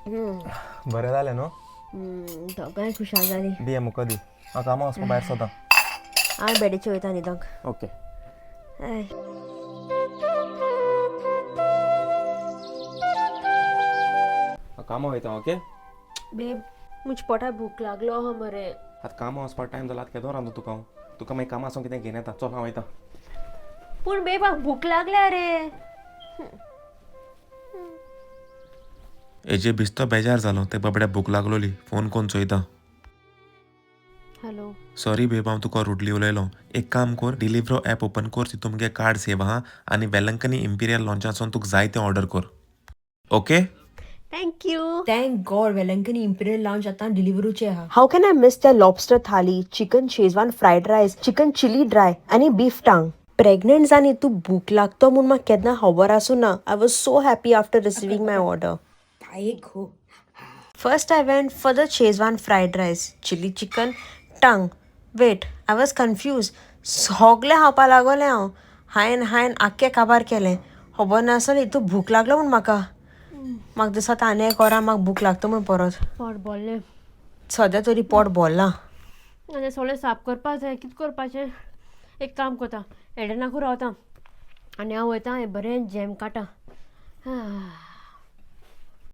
बरें जालें न्हू दोगांय खुशाल जाली दिये मुको दी हांव कामां वचपा भायर सोदां हांव बेडेचे वयता न्हिदोंक ओके कामां वयता ओके बेब मुझ पोटा भूक लागलो हो मरे आतां कामां वचपा टायम जाला केदो रांदू तुका हांव तुका मागीर कामां वचून कितें घेवन येता चल हांव वयता पूण बेब म्हाका भूक लागल्या रे हेजे बिस्तो बेजार जालो ते बाबड्या भूक लागलोली फोन कोन्न चोयता हॅलो सॉरी बेब हांव तुका रुडली उलयलो एक काम कर डिलिव्हरो ॲप ओपन कर तितून मुगे कार्ड सेव आहा आनी वेलंकनी इंपिरियल लॉन्चासून तुका जाय तें ऑर्डर कर okay Thank you. Thank God, Vailankanni Imperial Lounge आता delivery ha. How can I miss their lobster thali, chicken Szechuan fried rice, chicken chili dry, आणि beef tongue? Pregnant जानी तू भूक लागतो म्हणून म्हाका केन्ना खबर आसूं ना. I was so happy after receiving my order. First I went for the Szechuan fried rice, chili chicken, tongue. Wait, I was confused. सगळे खावपा लागोलें हांव. हायन आख्खें काबार केलें. खबर नासली तू भूक लागलो म्हूण म्हाका दिसता आनी एक वरां म्हाका भूक लागता म्हूण परत पोट बोल्लें सद्या तरी पोट बोल्लां आनी सगळें साफ करपा जाय कितें करपाचें एक काम करता एडेनाकू रावता आनी हांव वयता हें बरें जॅम काडटा